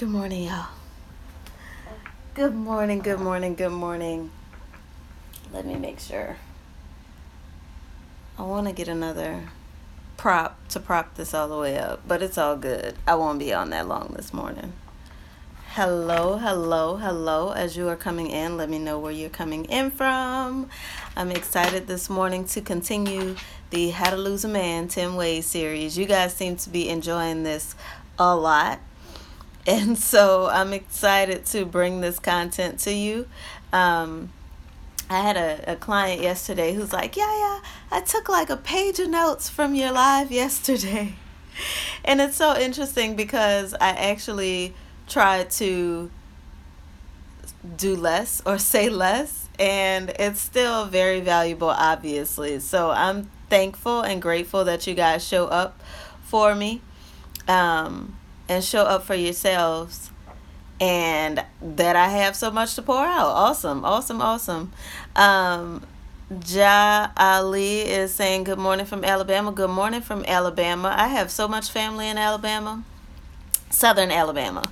Good morning, y'all. Good morning, good morning, good morning. Let me make sure. I want to get another prop to prop this all the way up, but it's all good. I won't be on that long this morning. Hello, hello, hello. As you are coming in, let me know where you're coming in from. I'm excited this morning to continue the How to Lose a Man 10 Ways series. You guys seem to be enjoying this a lot. And so I'm excited to bring this content to you. I had a client yesterday who's like, yeah, I took like a page of notes from your live yesterday. And it's so interesting because I actually tried to do less or say less, and it's still very valuable, obviously. So I'm thankful and grateful that you guys show up for me. And show up for yourselves, and that I have so much to pour out. Awesome. Ja Ali is saying good morning from Alabama. Good morning from Alabama. I have so much family in Alabama. Southern Alabama,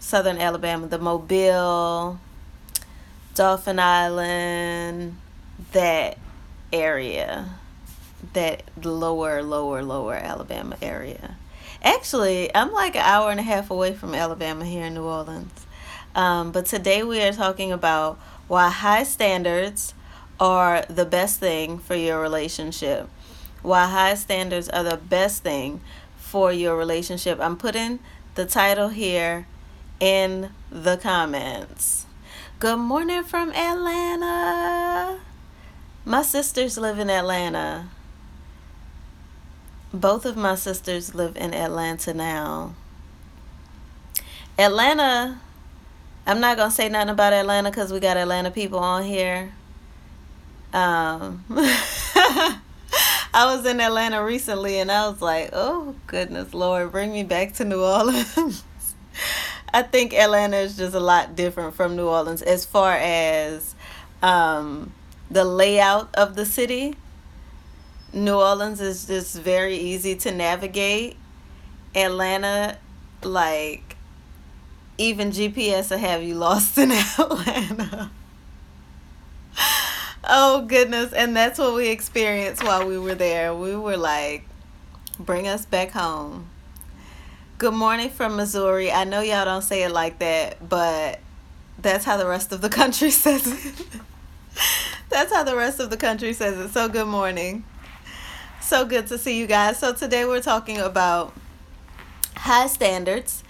the Mobile, Dauphin Island, that area, that lower Alabama area. Actually, I'm like an hour and a half away from Alabama here in New Orleans. But today we are talking about why high standards are the best thing for your relationship. Why high standards are the best thing for your relationship. I'm putting the title here in the comments. Good morning from Atlanta. My sisters live in Atlanta. Both of my sisters live in Atlanta now. Atlanta, I'm not going to say nothing about Atlanta because we got Atlanta people on here. I was in Atlanta recently and I was like, oh, goodness, Lord, bring me back to New Orleans. I think Atlanta is just a lot different from New Orleans as far as the layout of the city. New Orleans is just very easy to navigate. Atlanta, like, even GPS will have you lost in Atlanta. Oh, goodness. And that's what we experienced while we were there. We were like, bring us back home. Good morning from Missouri. I know y'all don't say it like that, but that's how the rest of the country says it. That's how the rest of the country says it. So good morning. So good to see you guys. So today we're talking about high standards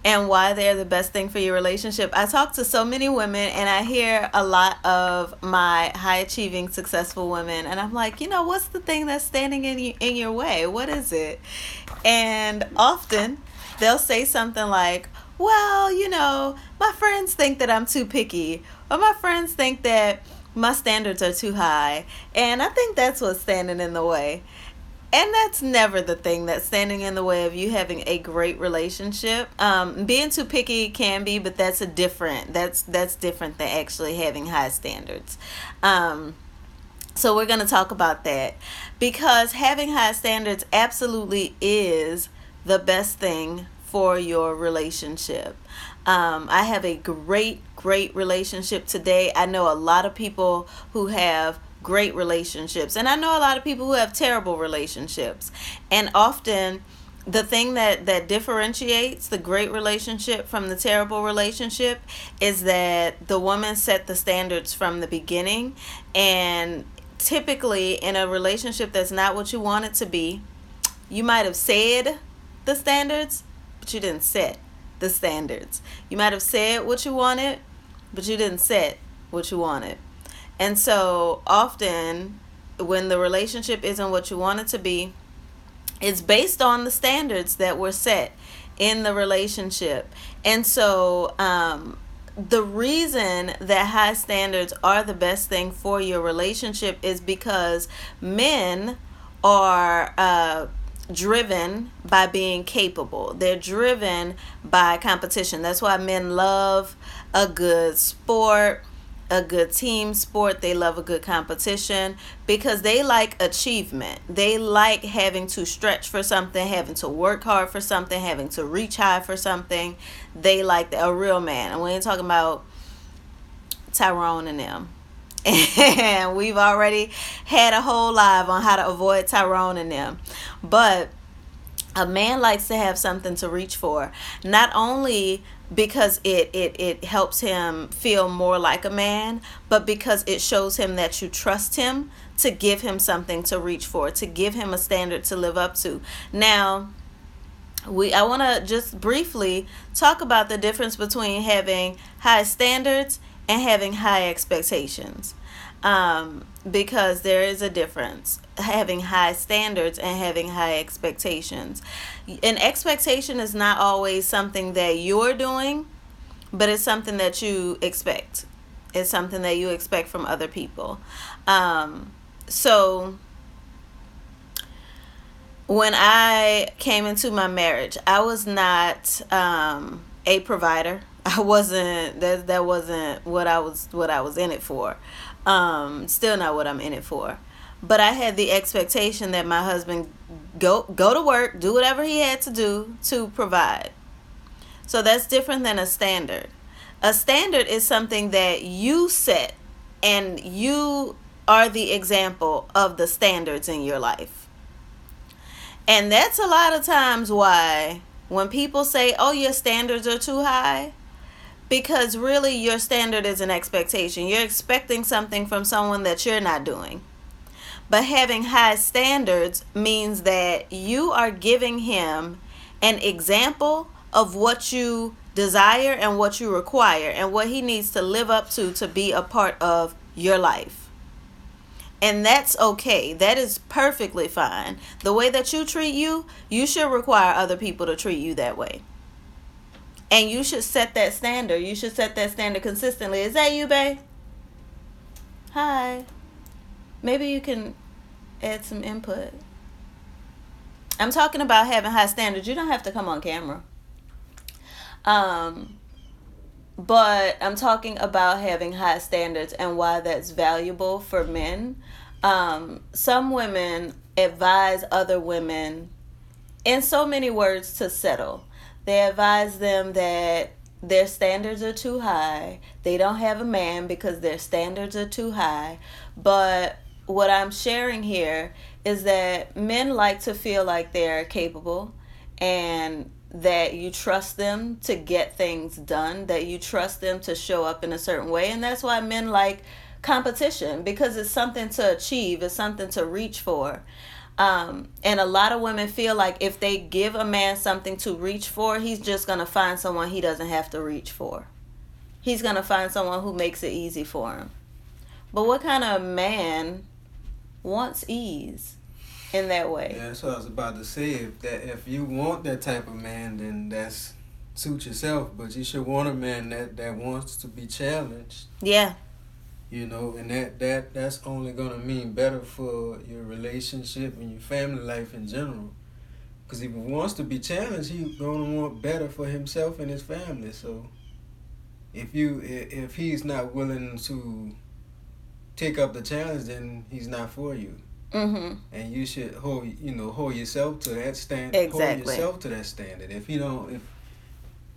and why they're the best thing for your relationship. I talk to so many women and I hear a lot of my high achieving successful women and I'm like, what's the thing that's standing in your way? What is it? And often they'll say something like, well, my friends think that I'm too picky, or my friends think that my standards are too high. And I think that's what's standing in the way. And that's never the thing that's standing in the way of you having a great relationship. Being too picky can be, but that's different than actually having high standards. So we're going to talk about that because having high standards absolutely is the best thing for your relationship. I have a great relationship today. I know a lot of people who have great relationships, and I know a lot of people who have terrible relationships. And often the thing that differentiates the great relationship from the terrible relationship is that the woman set the standards from the beginning. And typically in a relationship that's not what you want it to be, you might have said the standards, but you didn't set the standards. You might have said what you wanted, but you didn't set what you wanted. And so often when the relationship isn't what you want it to be, it's based on the standards that were set in the relationship. And so the reason that high standards are the best thing for your relationship is because men are driven by being capable. They're driven by competition. That's why men love a good sport. a good team sport. They love a good competition because they like achievement. They like having to stretch for something, having to work hard for something, having to reach high for something. They like a real man. And we ain't talking about Tyrone and them. And we've already had a whole live on how to avoid Tyrone and them. But a man likes to have something to reach for, not only because it helps him feel more like a man, but because it shows him that you trust him to give him something to reach for, to give him a standard to live up to. Now, I want to just briefly talk about the difference between having high standards and having high expectations, because there is a difference having high standards and having high expectations. An expectation is not always something that you're doing, but it's something that you expect. It's something that you expect from other people. So when I came into my marriage, I was not a provider. I wasn't. That wasn't what I was in it for. Still not what I'm in it for. But I had the expectation that my husband go to work, do whatever he had to do to provide. So that's different than a standard. A standard is something that you set, and you are the example of the standards in your life. And that's a lot of times why when people say, oh, your standards are too high, because really your standard is an expectation. You're expecting something from someone that you're not doing. But having high standards means that you are giving him an example of what you desire and what you require and what he needs to live up to be a part of your life. And that's okay. That is perfectly fine. The way that you treat you should require other people to treat you that way. And you should set that standard. You should set that standard consistently. Is that you, babe? Hi. Maybe you can add some input. I'm talking about having high standards. You don't have to come on camera. But I'm talking about having high standards and why that's valuable for men. Some women advise other women in so many words to settle. They advise them that their standards are too high. They don't have a man because their standards are too high. But what I'm sharing here is that men like to feel like they're capable and that you trust them to get things done, that you trust them to show up in a certain way. And that's why men like competition, because it's something to achieve, it's something to reach for. And a lot of women feel like if they give a man something to reach for, he's just going to find someone he doesn't have to reach for. He's going to find someone who makes it easy for him. But what kind of man wants ease in that way? Yeah, that's what I was about to say. If you want that type of man, then that's suit yourself. But you should want a man that wants to be challenged. Yeah. You know, and that's only gonna mean better for your relationship and your family life in general. Because if he wants to be challenged, he's gonna want better for himself and his family. So if he's not willing to take up the challenge, then he's not for you. Mm-hmm. And you should hold yourself to that standard. Exactly. Hold yourself to that standard. If you don't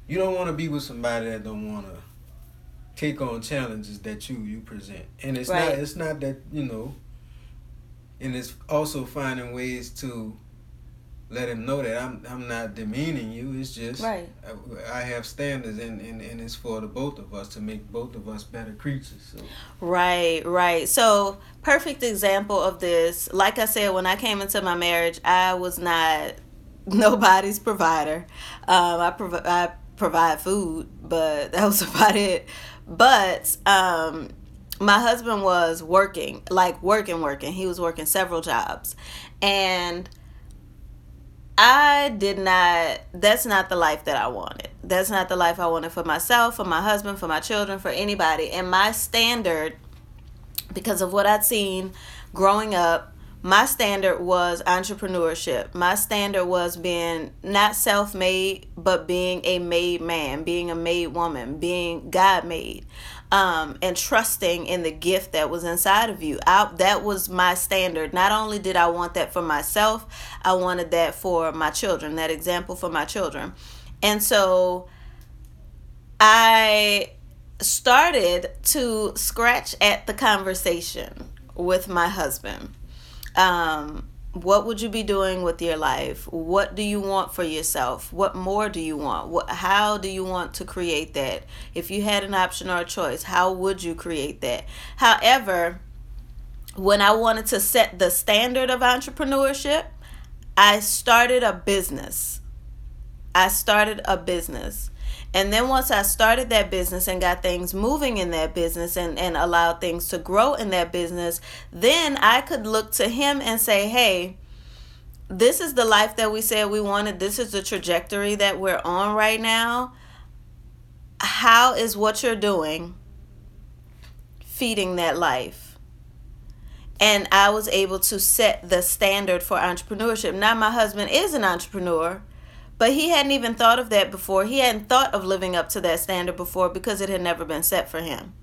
want to be with somebody that don't want to take on challenges that you present, and it's right. it's not that, and it's also finding ways to let him know that I'm not demeaning you. It's just right. I have standards, and it's for the both of us to make both of us better creatures. So. Right. So perfect example of this. Like I said, when I came into my marriage, I was not nobody's provider. I provide food, but that was about it. But my husband was working. He was working several jobs. And that's not the life that I wanted. That's not the life I wanted for myself, for my husband, for my children, for anybody. And my standard, because of what I'd seen growing up, My standard was entrepreneurship. My standard was being not self-made, but being a made man, being a made woman, being God made, and trusting in the gift that was inside of you. That was my standard. Not only did I want that for myself, I wanted that for my children, that example for my children. And so I started to scratch at the conversation with my husband. What would you be doing with your life? What do you want for yourself? What more do you want? How do you want to create that? If you had an option or a choice, how would you create that? However, when I wanted to set the standard of entrepreneurship, I started a business. I started a business. And then once I started that business and got things moving in that business and allowed things to grow in that business, then I could look to him and say, hey, this is the life that we said we wanted. This is the trajectory that we're on right now. How is what you're doing feeding that life? And I was able to set the standard for entrepreneurship. Now my husband is an entrepreneur, but he hadn't even thought of that before. He hadn't thought of living up to that standard before because it had never been set for him.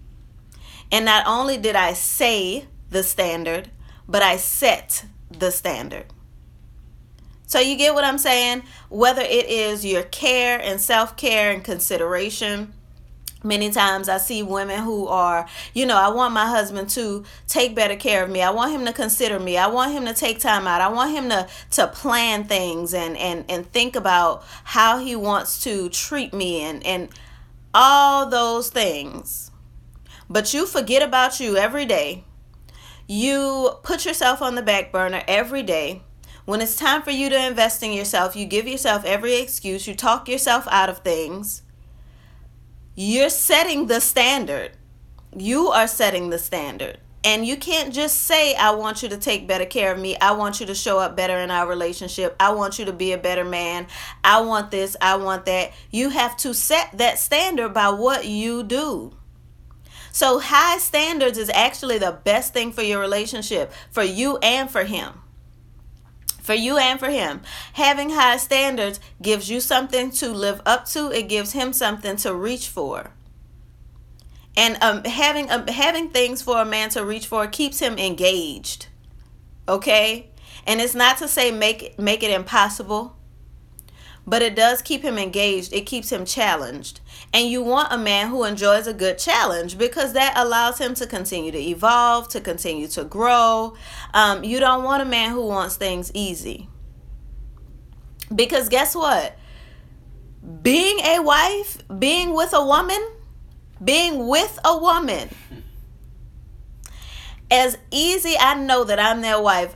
And not only did I say the standard, but I set the standard. So you get what I'm saying? Whether it is your care and self-care and consideration. Many times I see women who are, I want my husband to take better care of me. I want him to consider me. I want him to take time out. I want him to plan things and think about how he wants to treat me and all those things. But you forget about you every day. You put yourself on the back burner every day. When it's time for you to invest in yourself, you give yourself every excuse. You talk yourself out of things. You're setting the standard. You are setting the standard. And you can't just say, I want you to take better care of me. I want you to show up better in our relationship. I want you to be a better man. I want this. I want that. You have to set that standard by what you do. So high standards is actually the best thing for your relationship, for you and for him. For you and for him. Having high standards gives you something to live up to. It gives him something to reach for. And having things for a man to reach for keeps him engaged. Okay? And it's not to say make it impossible, but it does keep him engaged. It keeps him challenged. And you want a man who enjoys a good challenge because that allows him to continue to evolve, to continue to grow. You don't want a man who wants things easy. Because guess what? Being a wife, being with a woman, as easy, I know that I'm their wife.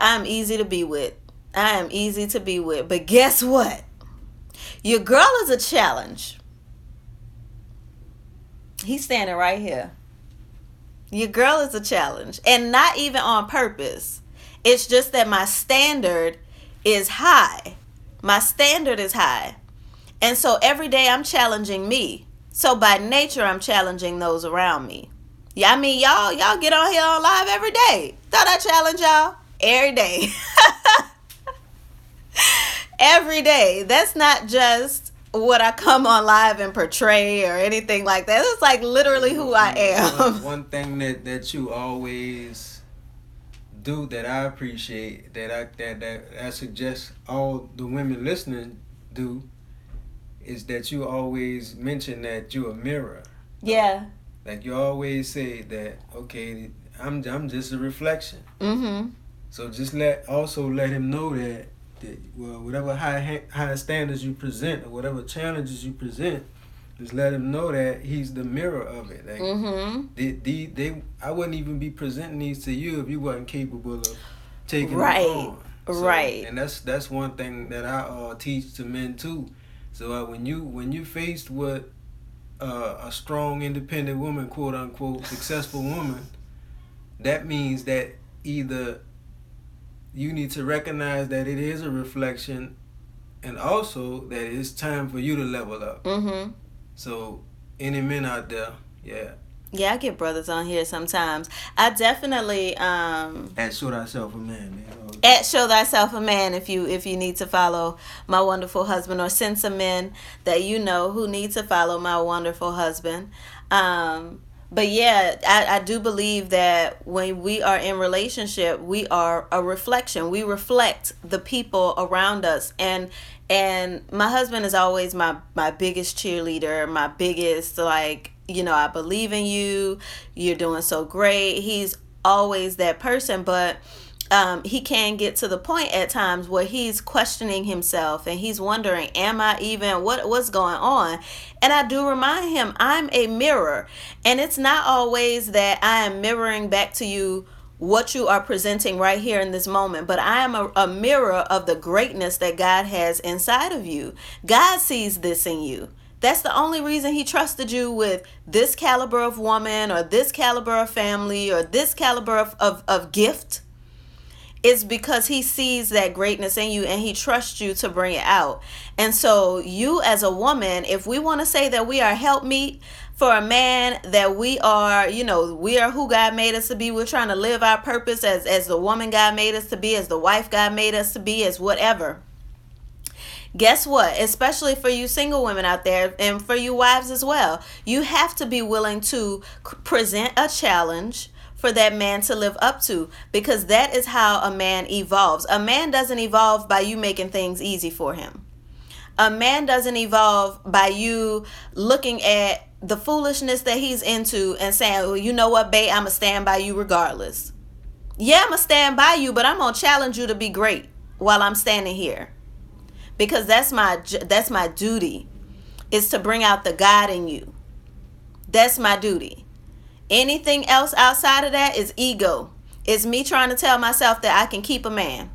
I'm easy to be with. I am easy to be with. But guess what? Your girl is a challenge. He's standing right here. Your girl is a challenge. And not even on purpose. It's just that my standard is high. My standard is high. And so every day I'm challenging me. So by nature, I'm challenging those around me. Yeah, I mean, y'all get on here on live every day. Thought I challenge y'all every day. Every day. That's not just what I come on live and portray or anything like that. It's like literally who I am. One thing that you always do that I appreciate, that I suggest all the women listening do, is that you always mention that you're a mirror. Yeah. Like you always say that, okay, I'm just a reflection. Mm-hmm. So just let him know that whatever high standards you present or whatever challenges you present, just let him know that he's the mirror of it. Like I wouldn't even be presenting these to you if you wasn't capable of taking them on. So, right. And that's one thing that I teach to men too. So when you faced with a strong, independent woman, quote unquote, successful woman, that means that either you need to recognize that it is a reflection, and also that it's time for you to level up. Mm-hmm. So any men out there, yeah. Yeah, I get brothers on here sometimes. I definitely At Show Thyself a Man, man. All the time. at Show Thyself a Man, if you need to follow my wonderful husband, or send some men that you know who need to follow my wonderful husband. But yeah, I do believe that when we are in relationship, we are a reflection. We reflect the people around us. And my husband is always my biggest cheerleader, my biggest, like, I believe in you, you're doing so great. He's always that person. But he can get to the point at times where he's questioning himself, and he's wondering, am I even, what's going on? And I do remind him, I'm a mirror, and it's not always that I am mirroring back to you what you are presenting right here in this moment, but I am a mirror of the greatness that God has inside of you. God sees this in you. That's the only reason he trusted you with this caliber of woman, or this caliber of family, or this caliber of gift, is because he sees that greatness in you, and he trusts you to bring it out. And so you as a woman, if we want to say that we are helpmeet for a man, that we are, we are who God made us to be. We're trying to live our purpose as the woman God made us to be, as the wife God made us to be, as whatever. Guess what? Especially for you single women out there, and for you wives as well, you have to be willing to present a challenge for that man to live up to, because that is how a man evolves. A man doesn't evolve by you making things easy for him. A man doesn't evolve by you looking at the foolishness that he's into and saying, well, you know what, babe, I'm going to stand by you regardless. Yeah, I'm going to stand by you, but I'm going to challenge you to be great while I'm standing here. Because that's my duty, is to bring out the God in you. That's my duty. Anything else outside of that is ego. It's me trying to tell myself that I can keep a man.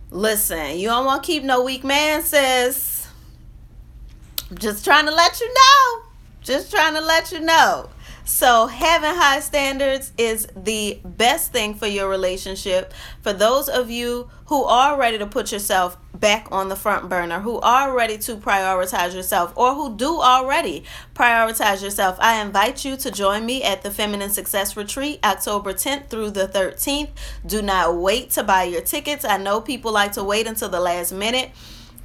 Listen, you don't want to keep no weak man, sis. I'm just trying to let you know. Just trying to let you know. So having high standards is the best thing for your relationship. For those of you who are ready to put yourself back on the front burner, who are ready to prioritize yourself, or who do already prioritize yourself, I invite you to join me at the Feminine Success Retreat, October 10th through the 13th. Do not wait to buy your tickets. I know people like to wait until the last minute.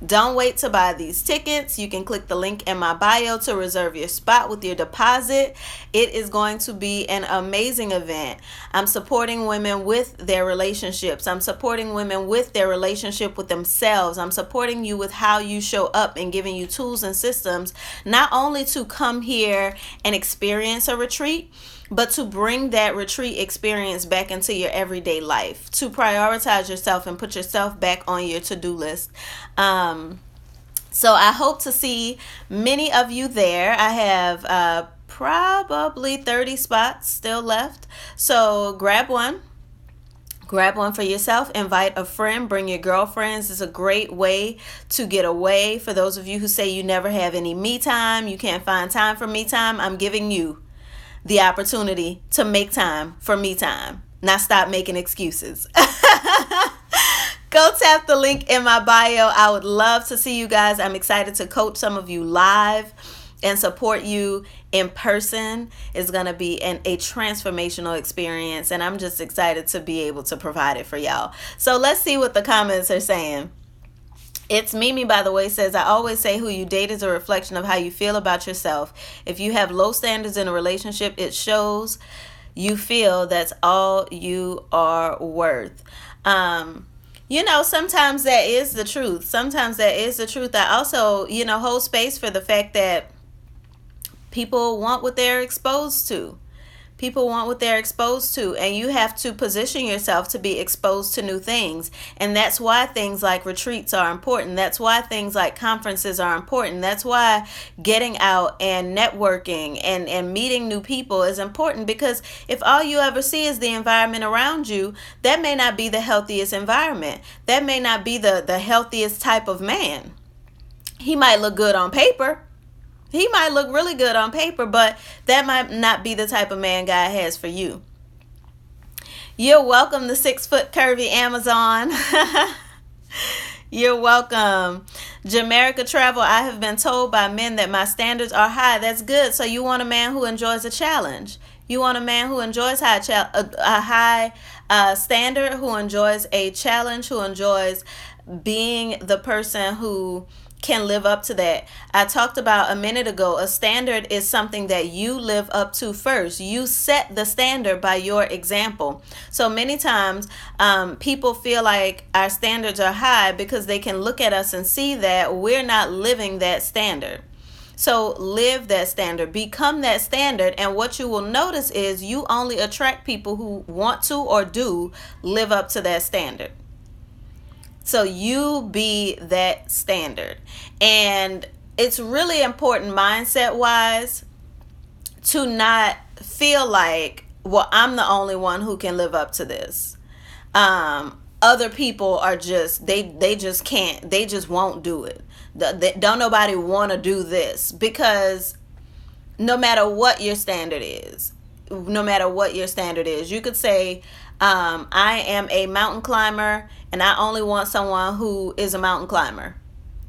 Don't wait to buy these tickets. You can click the link in my bio to reserve your spot with your deposit. It is going to be an amazing event. I'm supporting women with their relationships. I'm supporting women with their relationship with themselves. I'm supporting you with how you show up, and giving you tools and systems, not only to come here and experience a retreat, but to bring that retreat experience back into your everyday life, to prioritize yourself and put yourself back on your to-do list. So I hope to see many of you there. I have probably 30 spots still left. So grab one. Grab one for yourself. Invite a friend. Bring your girlfriends. It's a great way to get away. For those of you who say you never have any me time, you can't find time for me time, I'm giving you the opportunity to make time for me time. Now stop making excuses. Go tap the link in my bio. I would love to see you guys. I'm excited to coach some of you live and support you in person. It's going to be a transformational experience, and I'm just excited to be able to provide it for y'all. So let's see what the comments are saying. It's Mimi, by the way, says, I always say who you date is a reflection of how you feel about yourself. If you have low standards in a relationship, it shows you feel that's all you are worth. Sometimes that is the truth. Sometimes that is the truth. I also, hold space for the fact that people want what they're exposed to. People want what they're exposed to, and you have to position yourself to be exposed to new things. And that's why things like retreats are important. That's why things like conferences are important. That's why getting out and networking and meeting new people is important, because if all you ever see is the environment around you, that may not be the healthiest environment. That may not be the healthiest type of man. He might look good on paper. He might look really good on paper, but that might not be the type of man God has for you. You're welcome to 6 foot curvy Amazon. You're welcome. Jamaica Travel, I have been told by men that my standards are high. That's good. So you want a man who enjoys a challenge. You want a man who enjoys a high standard, who enjoys a challenge, who enjoys being the person who can live up to that. I talked about a minute ago, a standard is something that you live up to first. You set the standard by your example. So many times people feel like our standards are high because they can look at us and see that we're not living that standard. So live that standard, become that standard, and what you will notice is you only attract people who want to or do live up to that standard. So you be that standard. And it's really important mindset wise to not feel like, well, I'm the only one who can live up to this. Other people are just they just can't, they just won't do it. Don't nobody want to do this, because no matter what your standard is, no matter what your standard is, you could say, I am a mountain climber and I only want someone who is a mountain climber.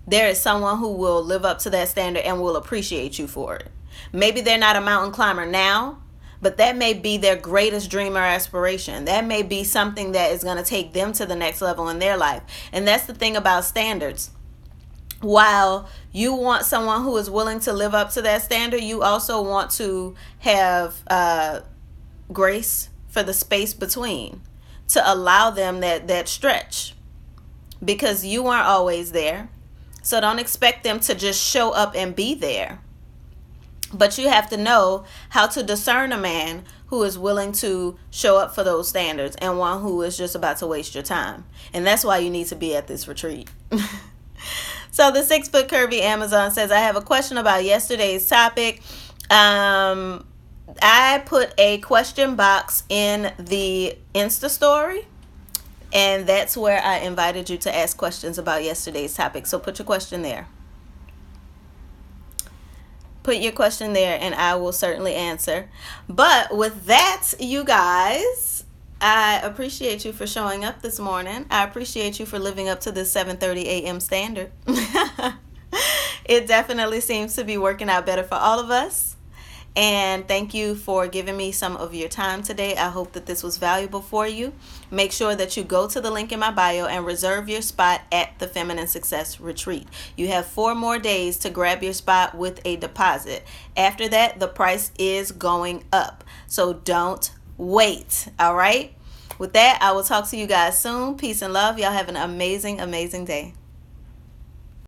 There is someone who will live up to that standard and will appreciate you for it. Maybe they're not a mountain climber now, but that may be their greatest dream or aspiration. That may be something that is going to take them to the next level in their life. And that's the thing about standards. While you want someone who is willing to live up to that standard, you also want to have grace for the space between, to allow them that stretch, because you aren't always there. So don't expect them to just show up and be there. But you have to know how to discern a man who is willing to show up for those standards and one who is just about to waste your time. And that's why you need to be at this retreat. So the 6 foot curvy Amazon says, I have a question about yesterday's topic. I put a question box in the Insta story, and that's where I invited you to ask questions about yesterday's topic. So put your question there. Put your question there and I will certainly answer. But with that, you guys, I appreciate you for showing up this morning. I appreciate you for living up to this 7:30 a.m. standard. It definitely seems to be working out better for all of us. And thank you for giving me some of your time today. I hope that this was valuable for you. Make sure that you go to the link in my bio and reserve your spot at the Feminine Success Retreat. You have 4 more days to grab your spot with a deposit. After that, the price is going up. So don't wait. All right? With that, I will talk to you guys soon. Peace and love. Y'all have an amazing, amazing day.